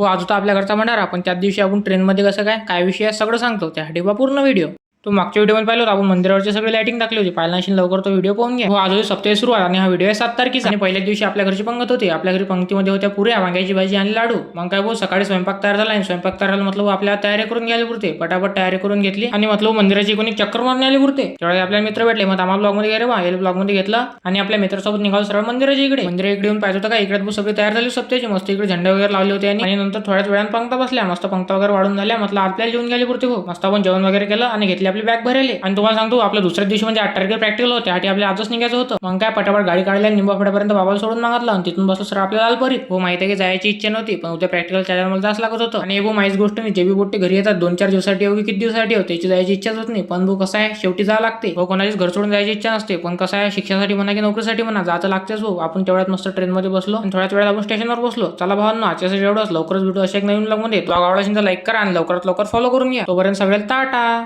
हो, आज होता आपल्या घरचा भंडारा, पण त्याच दिवशी आपण ट्रेनमध्ये कसं काय विषय आहे सगळं सांगतो. त्यासाठी बा पूर्ण व्हिडिओ. तो मागच्या व्हिडिओमध्ये पाहिलं होतं आपण मंदिरावरची सगळी लाइटिंग टाकली होती. पाहिला नशील लवकर तो व्हिडिओ पाहून घ्या. हो, आज होती सप्ताह सुरुवात आणि हा व्हिडिओ आहे 7 तारखेचा. आणि पहिल्याच दिवशी आपल्या घरची पंगत होती. आपल्या घरी पंक्तीमध्ये होत्या पुऱ्या, वांग्याची भाजी आणि लाडू. मग काय भाऊ सकाळी स्वयंपाक तयार झाला आणि स्वयंपाक तयार झाला म्हटलं आपल्याला तयारी करून घ्यायला पुरते. पटापट तयारी करून घेतली आणि म्हटलं मंदिराची कोणी चक्कर मारून आली पुरते. तेवढे आपल्याला मित्र भेटले. मग आम्हाला ब्लॉगमध्ये गेले बा, ब्लॉगमध्ये घेतला आणि आपल्या मित्रासोबत निघालो सरळ मंदिराच्या इकडे. मंदिरा इकडे येऊन पाहिजे होतं का इकडे सगळी तयार झाली सप्त्याची. मस्त इकडे झेंडे वगैरे लावले होते आणि नंतर थोड्याच वेळानं पंक्ता बसल्या. मस्त पंक्ता वगैरे वाढून झाल्या. म्हटलं आपल्याला जेवून गेली पुरते हो. मस्त आपण जेवण वगैरे केलं आणि घेतली आपली बॅग भरले. आणि तुम्हाला सांगतो आपल्या दुसऱ्या दिवशी म्हणजे 8 तारखेला प्रॅक्टिकल होते. त्यासाठी आपल्या आजच निघायचं होतं. मग काय पटापट गाडी काढल्या निंबाफड्यापर्यंत बाबाला सोडून मागितलं आणि तिथून बसलो सर आपल्या लालपरीत. हो, माहिती आहे की जायची इच्छा नव्हती, पण उद्या प्रॅक्टिकल चालल्यावर मला जास्त लागत होतं. आणि भाऊ माहीत गोष्ट नाही, जे बी बोट्टे घरी येतात 2-4 दिवसासाठी हो की किती दिवसासाठी हो त्याची जायची इच्छाच होत नाही. पण भाऊ कसं आहे शेवटी जावं लागते. हो, कोणाचीच घर सोडून जायची इच्छा नसते, पण कसं आहे शिक्षणासाठी म्हणा की नोकरीसाठी म्हणा जायचं लागतेच भाऊ. आपण तेवढ्यात मस्त ट्रेनमध्ये बसलो आणि थोड्याच वेळात आपण स्टेशनवर बसलो. चला भावांनो, आजच्यासाठी एवढंच. लवकरच भेटू अशा एक नवीन ब्लॉगमध्ये. तो आवडला असेल तर लाईक करा आणि लवकरात लवकर फॉलो करून घ्या. तोपर्यंत सगळ्याला टाटा.